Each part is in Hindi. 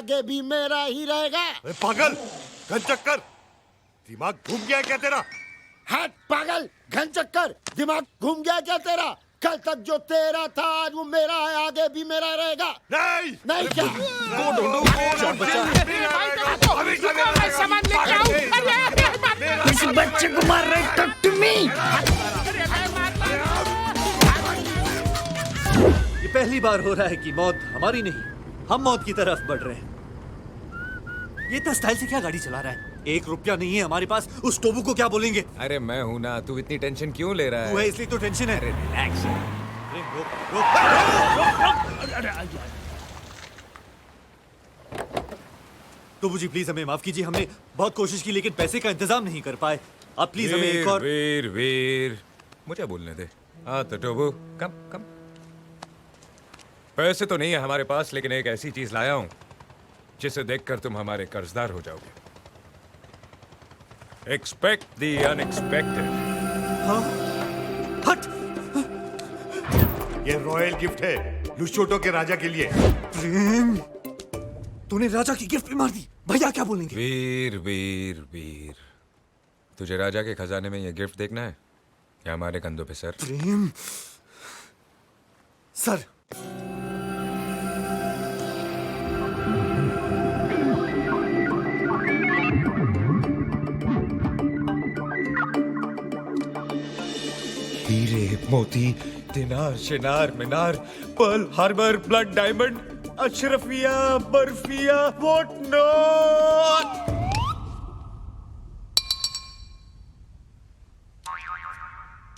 आगे भी मेरा ही रहेगा। पागल, घन चक्कर, दिमाग घूम गया क्या तेरा? हट पागल, घन चक्कर, दिमाग घूम गया क्या तेरा? कल तक जो तेरा था आज वो मेरा है, आगे भी मेरा रहेगा। नहीं नहीं क्या? इस बच्चे को मार रहे, talk to me। ये पहली बार हो रहा है कि मौत हमारी नहीं, हम मौत की तरफ बढ़ रहे हैं। ये इतना स्टाइल से क्या गाड़ी चला रहा है? 1 रुपया नहीं है हमारे पास, उस टोबू को क्या बोलेंगे? अरे मैं हूं ना, तू इतनी टेंशन क्यों ले रहा तू है है? इसलिए तो टेंशन है। रिलैक्स। टोबू जी प्लीज हमें माफ कीजिए, हमने बहुत कोशिश की लेकिन पैसे का इंतजाम नहीं कर पाए। आप प्लीज हमें एक और। वीर वीर, मुझे बोलने दे। हाँ तो टोबू, कम कम। पैसे तो नहीं है हमारे पास, लेकिन एक ऐसी चीज लाया हूं जिसे देखकर तुम हमारे कर्जदार हो जाओगे। Expect the unexpected. हाँ? हट! ये रॉयल गिफ्ट है लुशोटो के राजा के लिए। प्रेम, तूने राजा की गिफ्ट भी मार दी। भैया क्या बोलेंगे? वीर वीर वीर, तुझे राजा के खजाने में ये गिफ्ट देखना है या हमारे कंधों पे सर? प्रेम सर, हीरे मोती दिनार शिनार मीनार पर्ल हार्बर ब्लड डायमंड अशरफिया बर्फिया व्हाट नॉट।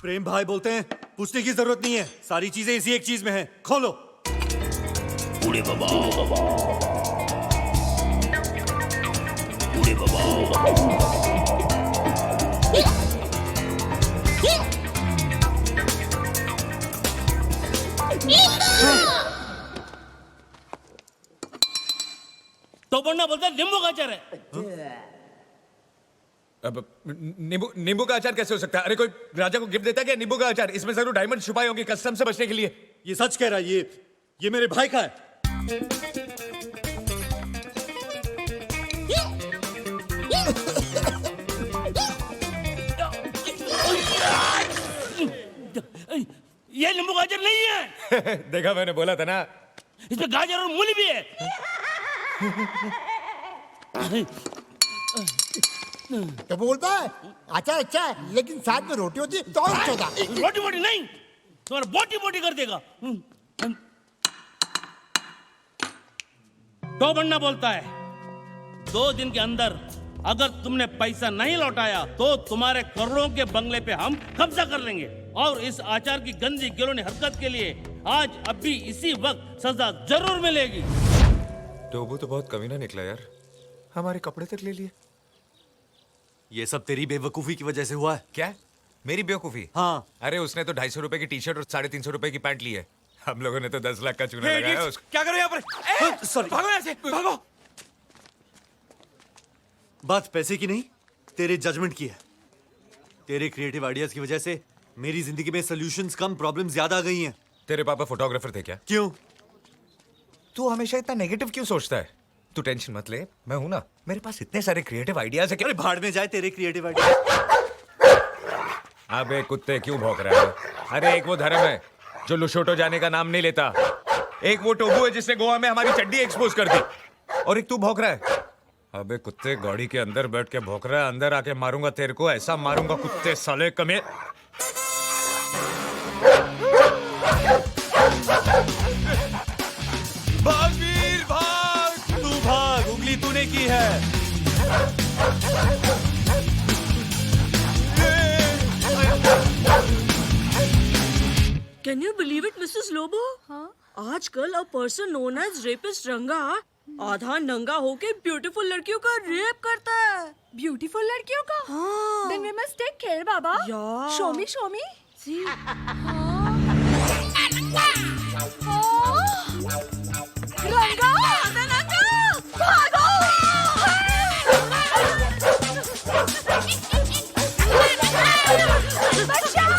प्रेम भाई बोलते हैं पूछने की जरूरत नहीं है, सारी चीजें इसी एक चीज में है, खोलो। बूढ़े बाबा, बूढ़े बाबा। तो बनना बोलता नींबू का अचार है। अब नींबू का अचार कैसे हो सकता है? अरे कोई राजा को गिफ्ट देता है क्या नींबू का अचार? इसमें जरूर डायमंड छुपाए होंगे कस्टम से बचने के लिए। ये सच कह रहा है, ये मेरे भाई का है। ये नींबू गाजर नहीं है। देखा, मैंने बोला था ना। इसमें गाजर और मूली भी है। तो बोलता है अचार अच्छा है लेकिन साथ में रोटी होती है तो और अच्छा होता। रोटी बोटी नहीं, तुम्हारा बोटी बोटी कर देगा। तो बनना बोलता है 2 दिन के अंदर अगर तुमने पैसा नहीं लौटाया तो तुम्हारे करोड़ों के बंगले पे हम कब्जा कर लेंगे और इस आचार की गंदी गिरोनी हरकत के लिए आज अभी इसी वक्त सजा जरूर मिलेगी। टोबू तो बहुत कमीना निकला यार, हमारे कपड़े तक ले लिए। ये सब तेरी बेवकूफी की वजह से हुआ है। क्या मेरी बेवकूफी? हाँ। अरे उसने तो 250 रुपए की टी शर्ट और 350 रुपए की पैंट ली है, हम लोगों ने तो 10 लाख का चूना लगाया है उसको। क्या करो यहाँ पर? सॉरी, भागो यहाँ से, भागो। बात पैसे की नहीं, तेरे जजमेंट की है। तेरे क्रिएटिव आइडियाज की वजह से मेरी जिंदगी में सॉल्यूशंस कम, प्रॉब्लम ज्यादा आ गई हैं। तेरे पापा फोटोग्राफर थे क्या? क्यों? तू हमेशा इतना नेगेटिव क्यों सोचता है? तू टेंशन मत ले, मैं हूं ना, मेरे पास इतने सारे क्रिएटिव आइडियाज है कि। अरे भाड़ में जाए तेरे क्रिएटिव आइडिया। अबे कुत्ते क्यों भौंक रहा है? अरे एक वो धर्म है जो लुशोटो जाने का नाम नहीं लेता, एक वो टोबू है जिसने गोवा में हमारी चड्डी एक्सपोज कर दी, और एक तू भौंक रहा है। अबे कुत्ते, गाड़ी के अंदर बैठ के भौंक रहा है, अंदर आके मारूंगा तेरे को, ऐसा मारूंगा कुत्ते साले कमे। भाग वीर भाग, तू भाग, उंगली तूने की है। Can you believe it, Mrs. Lobo? हाँ? आजकल a person known as rapist रंगा आधा नंगा होके ब्यूटीफुल लड़कियों का रेप करता है। ब्यूटीफुल लड़कियों का? हाँ। Then we must take care, Baba. Yeah. Show me, show me. See? रंगा, भागो! बचाओ!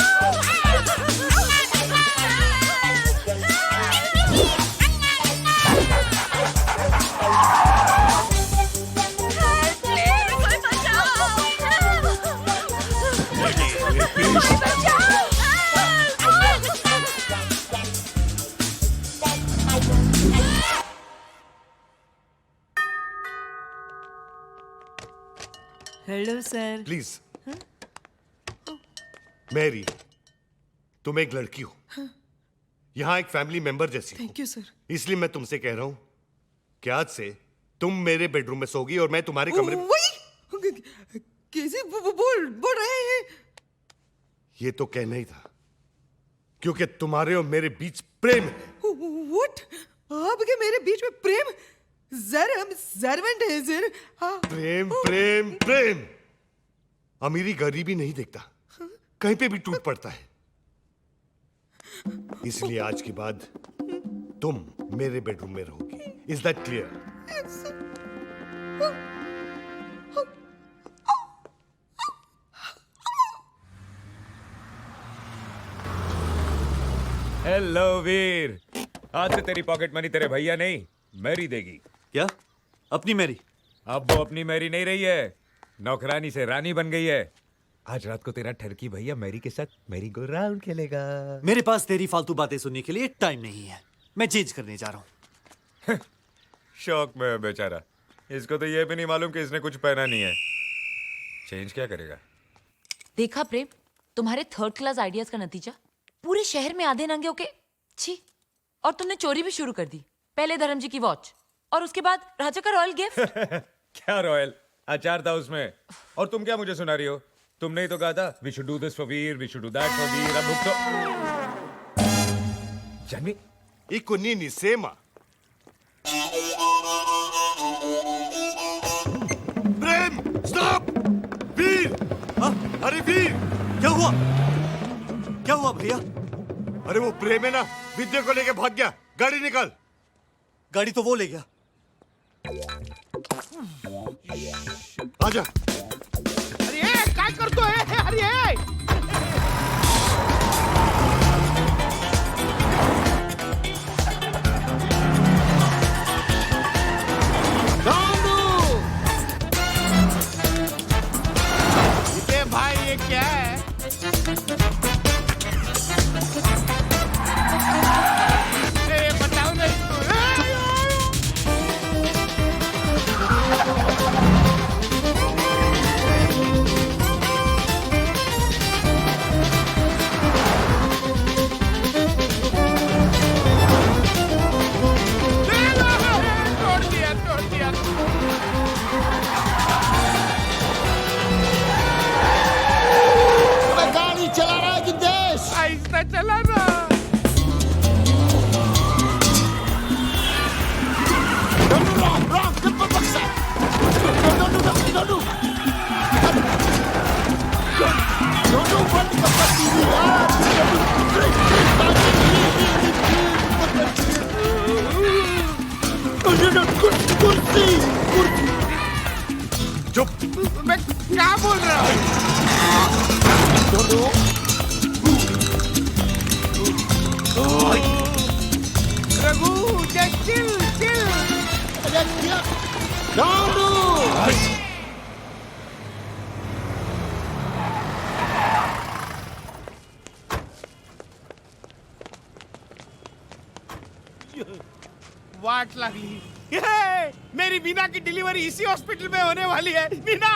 Hello sir. प्लीज मैरी, तुम एक लड़की हो, यहाँ एक फैमिली मेंबर जैसी हो। Thank you sir. इसलिए मैं तुमसे कह रहा हूं कि आज से तुम मेरे बेडरूम में सोगी और मैं तुम्हारे कमरे में। वही कैसे बोल रहे हैं? ये तो कहना ही था, क्योंकि तुम्हारे और मेरे बीच प्रेम है। व्हाट? आपके मेरे बीच में प्रेम? सर हम सर्वेंट हैं सर। हाँ। प्रेम प्रेम प्रेम। अमीरी गरीबी नहीं देखता, कहीं पे भी टूट पड़ता है। इसलिए आज के बाद तुम मेरे बेडरूम में रहोगी। Is that clear? हेलो वीर, आज से तेरी पॉकेट मनी तेरे भैया नहीं मैरी देगी। क्या? अपनी मेरी? अब वो अपनी मैरी नहीं रही है, नौकरानी से रानी बन गई है। आज रात को तेरा ठरकी भैया मैरी के साथ मैरी गो राउंड खेलेगा। मेरे पास तेरी फालतू बातें सुनने के लिए टाइम नहीं है। मैं चेंज करने जा रहा हूँ। शौक में है बेचारा, इसको तो ये भी नहीं मालूम कि इसने कुछ पहना नहीं है। चेंज क्या करेगा? देखा प्रेम, तुम्हारे थर्ड क्लास आइडियाज का नतीजा। पूरे शहर में आधे नंगे होके छी। और तुमने चोरी भी शुरू कर दी। पहले धर्म जी की वॉच और उसके बाद राजा का रॉयल गिफ्ट। क्या रॉयल? अचार था उसमें। और तुम क्या मुझे सुना रही हो? तुमने ही तो कहा था we should do this for Veer, we should do that for Veer. अब तो Jahnavi iko nini sema? Prem stop! Veer! हाँ? अरे वीर! क्या हुआ? क्या हुआ भैया? अरे वो प्रेम है ना, विद्या को लेके भाग गया। गाड़ी निकाल। गाड़ी तो वो ले गया। आजा। अरे काय करतोय? अरे ये भाई ये क्या है? ए, बताओ ना इसको। तोड़ दिया। अबे गाड़ी चला रहा है कि देश? आहिस्ता चला ना। Wrong, get the box out. No. No, बंद कर पट्टी यार। कुर्सी। चुप! मैं क्या बोल रहा हूँ? Raghu just chill. अरे क्या? No. वाट लागली। ये, मेरी मीना की डिलीवरी इसी हॉस्पिटल में होने वाली है। मीना!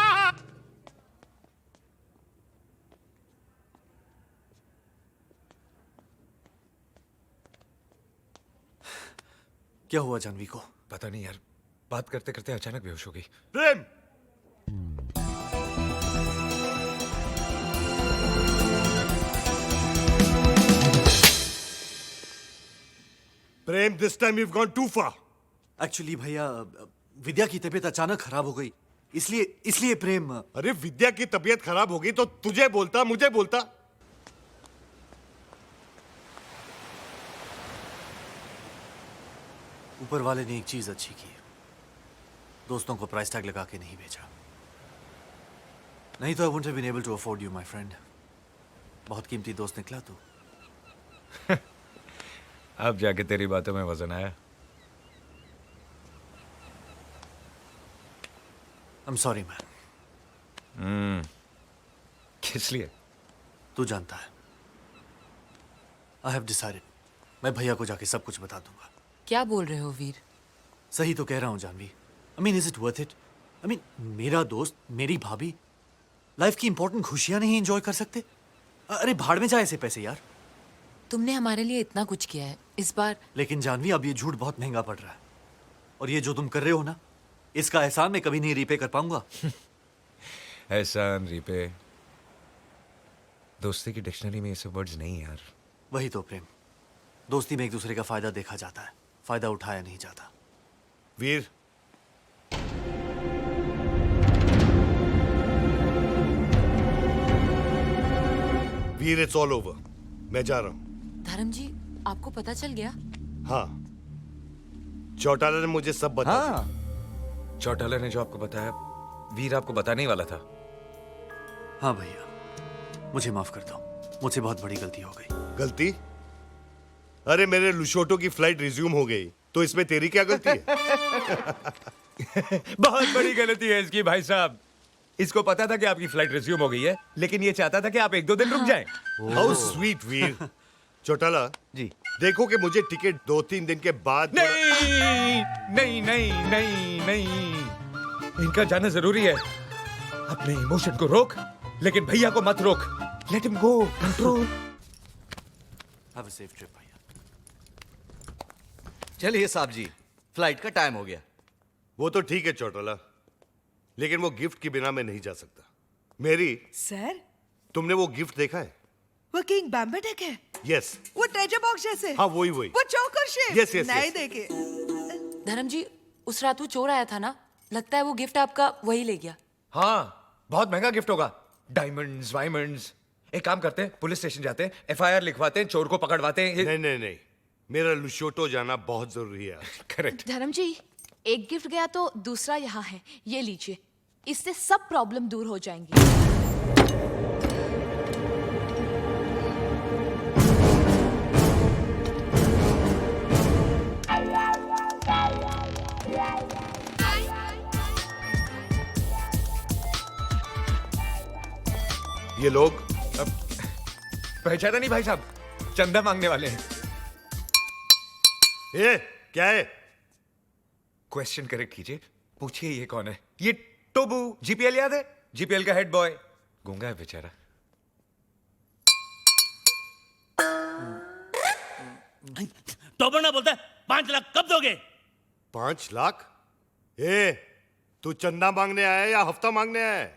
क्या हुआ जानवी को? पता नहीं यार, बात करते करते अचानक बेहोश हो गई। प्रेम! प्रेम, this time you've gone too far. Actually भैया, विद्या की तबीयत अचानक खराब हो गई, इसलिए प्रेम। अरे विद्या की तबीयत खराब हो गई तो तुझे बोलता, मुझे बोलता। ऊपर वाले ने एक चीज अच्छी की, दोस्तों को प्राइस टैग लगा के नहीं भेजा। नहीं तो I wouldn't have been able to afford you my friend. बहुत कीमती दोस्त निकला तू। अब जाके तेरी बातों में वजन आया। I'm sorry man। किस लिए? तू जानता है। I have decided, मैं भैया को जाके सब कुछ बता दूंगा। क्या बोल रहे हो वीर? सही तो कह रहा हूँ Janvi. I mean, is it worth it? I mean मेरा दोस्त, मेरी भाभी लाइफ की इंपॉर्टेंट खुशियां नहीं एंजॉय कर सकते? अरे भाड़ में जाए ऐसे पैसे यार। तुमने हमारे लिए इतना कुछ किया है, इस बार लेकिन जानवी, अब ये झूठ बहुत महंगा पड़ रहा है, और ये जो तुम कर रहे हो ना, इसका एहसान मैं कभी नहीं रीपे कर पाऊंगा। एहसान, रिपे, दोस्ती की डिक्शनरी में ये सब वर्ड्स नहीं है यार। वही तो प्रेम, दोस्ती में एक दूसरे का फायदा देखा जाता है, फायदा उठाया नहीं जाता। वीर, वीर, इट्स ऑल ओवर। मैं जा रहा हूं। धर्म जी, आपको पता चल गया? हाँ, चौटाला ने मुझे सब बता दिया। हाँ, चौटाला ने जो आपको बताया, वीर आपको बताने ही वाला था। हाँ भैया, मुझे माफ कर दो, मुझसे बहुत बड़ी गलती हो गई। गलती? अरे मेरे लुशोटो की फ्लाइट रिज्यूम हो गई, तो इसमें तेरी क्या गलती है? बहुत बड़ी गलती है इसकी भाई साहब। इसको पता था कि आपकी फ्लाइट रिज्यूम हो गई है, लेकिन ये चाहता था कि आप 1-2 दिन रुक जाएं। हाउ स्वीट वीर। चौटाला जी। देखो कि मुझे टिकट 2-3 दिन के बाद। नहीं नहीं नहीं नहीं नहीं, इनका जाना जरूरी है। अपने इमोशन को रोक, लेकिन भैया को मत रोक। Let him go, control. Have a safe trip भैया। चलिए साहब जी, फ्लाइट का टाइम हो गया। वो तो ठीक है चौटाला, लेकिन वो गिफ्ट के बिना मैं नहीं जा सकता। मेरी, सर, तुमने वो गिफ्ट देखा है? वो किंग बैम्बेटेक है? यस। वो ट्रेजर बॉक्स जैसे? हाँ, वही। वो चोकर शेप? Yes, yes, नहीं yes. देखे। धर्म जी, उस रात वो चोर आया था ना, लगता है वो गिफ्ट आपका वही ले गया। हाँ, बहुत महंगा गिफ्ट होगा। डायमंड्स, वायमंड्स। एक काम करते हैं, पुलिस स्टेशन जाते हैं, FIR लिखवाते हैं, चोर को पकड़वाते हैं। नहीं नहीं नहीं, मेरा लुशोटो जाना बहुत जरूरी है। करेक्ट। धर्म जी, एक गिफ्ट गया तो दूसरा यहाँ है, ये लीजिए। इससे सब प्रॉब्लम दूर हो जाएंगी। ये लोग पहचाना नहीं भाई साहब, चंदा मांगने वाले हैं। ये क्या है? क्वेश्चन करेक्ट कीजिए, पूछिए ये कौन है? ये टोबू, GPL याद है? GPL का हेड बॉय। गूंगा है बेचारा। तो ना बोलता है 5 लाख कब दोगे? 5 लाख? ए, तू चंदा मांगने आया है या हफ्ता मांगने आया है?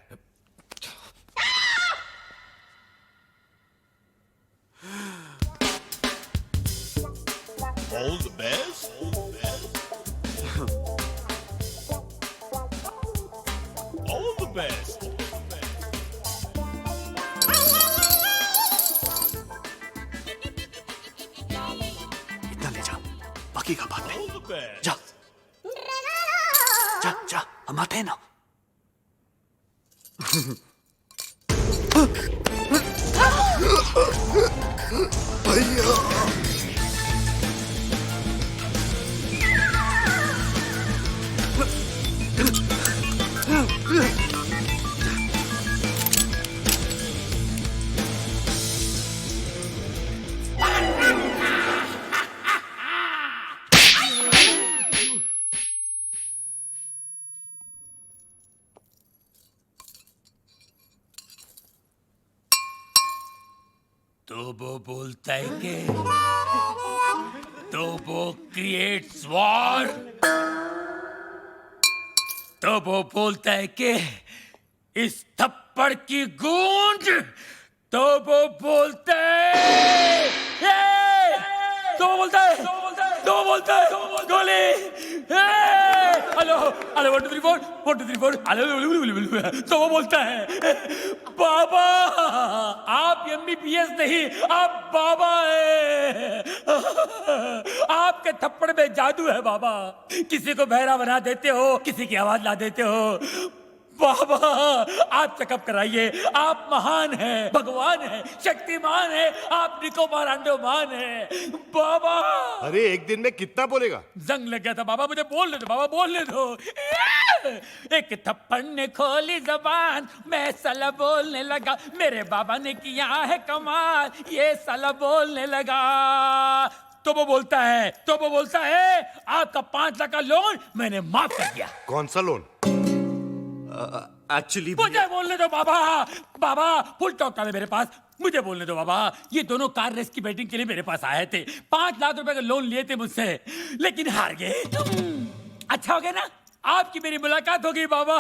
All the best. All the best. इतना ले जा, बाकी का बाद में। All the best. जा जा जा, हम आते हैं ना। तो वो बोलता है कि तो वो क्रिएट्स वॉर। तो वो बोलता है कि इस थप्पड़ की गूंज। तो वो बोलता है तो बोलता है तो बोलता है गोली। Hello hello 1 2 3 4 1 2 3 4 hello. तो वो बोलता है बाबा, आप MBBS नहीं, आप बाबा है। आपके थप्पड़ में जादू है बाबा। किसी को बहरा बना देते हो, किसी की आवाज ला देते हो। बाबा, आप चेकअप कराइए। आप महान हैं, भगवान हैं, शक्तिमान हैं, आप निकोबार अंडोमान हैं बाबा। अरे एक दिन में कितना बोलेगा? जंग लग गया था बाबा, मुझे बोलने दो बाबा, बोलने दो। एक थप्पड़ ने खोली जबान, मैं साला बोलने लगा। मेरे बाबा ने किया है कमाल, ये साला बोलने लगा। तो वो बोलता है आपका 5 लाख का लोन मैंने माफ कर दिया। कौन सा लोन? एक्चुअली मुझे बोलने दो बाबा। बाबा फुल टॉक है मेरे पास, मुझे बोलने दो बाबा। ये दोनों कार रेस की बैटिंग के लिए मेरे पास आए थे, 5 लाख रुपए का लोन लिए थे मुझसे, लेकिन हार गए। अच्छा हो गया ना, आपकी मेरी मुलाकात हो गई बाबा।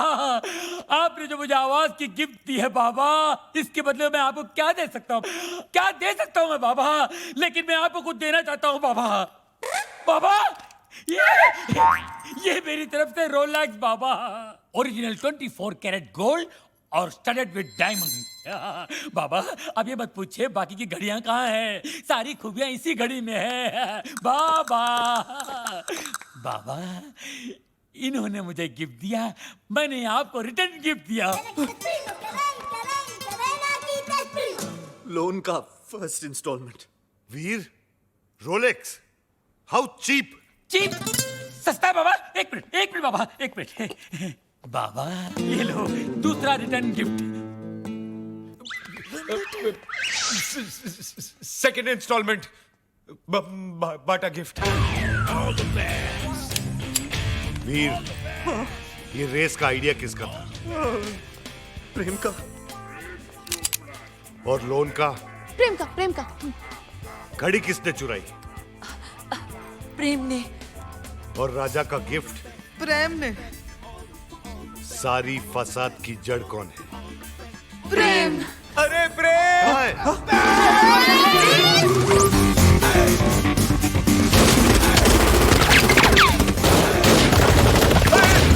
आपने जो मुझे आवाज की गिफ्ट दी है बाबा, इसके बदले मैं आपको क्या दे सकता हूँ, क्या दे सकता हूँ मैं बाबा? लेकिन मैं आपको कुछ देना चाहता हूँ बाबा। बाबा ये मेरी तरफ से रोलेक्स बाबा, ओरिजिनल 24 कैरेट गोल्ड और स्टडेड विद डायमंड। बाबा अब ये मत पूछिए बाकी की घड़ियां कहाँ हैं, सारी खूबियां इसी घड़ी में है बाबा। बाबा इन्होंने मुझे गिफ्ट दिया, मैंने आपको रिटर्न गिफ्ट दिया। लोन का first instalment. Veer, Rolex, how cheap. Cheap सस्ता है बाबा। एक मिनट बाबा, एक मिनट। बाबा ये लो दूसरा रिटर्न गिफ्ट। सेकंड इंस्टॉलमेंट, बाटा गिफ्ट। वीर, ये रेस का आइडिया किसका था? प्रेम का। और लोन का? प्रेम का। घड़ी किसने चुराई? प्रेम ने। और राजा का गिफ्ट? प्रेम ने। सारी फसाद की जड़ कौन है? प्रेम। अरे प्रेम!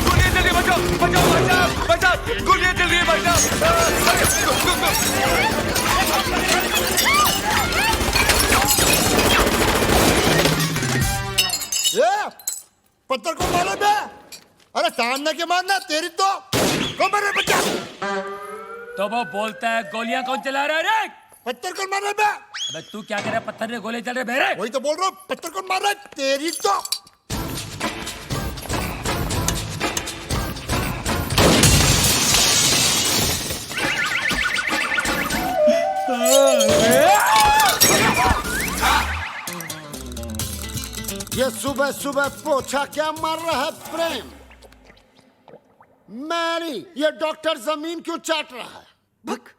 गोलियां चल रही है, बचाओ! गोलियां चल रही है, पत्थर को मारो बे। अरे सामने के मारना तेरी तो को मारे बच्चा। तो वो बोलता है गोलियां कौन चला रहा है रे? पत्थर को मारे बे। अबे तू क्या कर रहा है, पत्थर ने गोले चल रहे बेरे? वही तो बोल रहा हूँ, पत्थर को मार रहा है तेरी तो। ये सुबह सुबह पोछा क्या मार रहा है प्रेम? मैरी, ये डॉक्टर जमीन क्यों चाट रहा है? भक।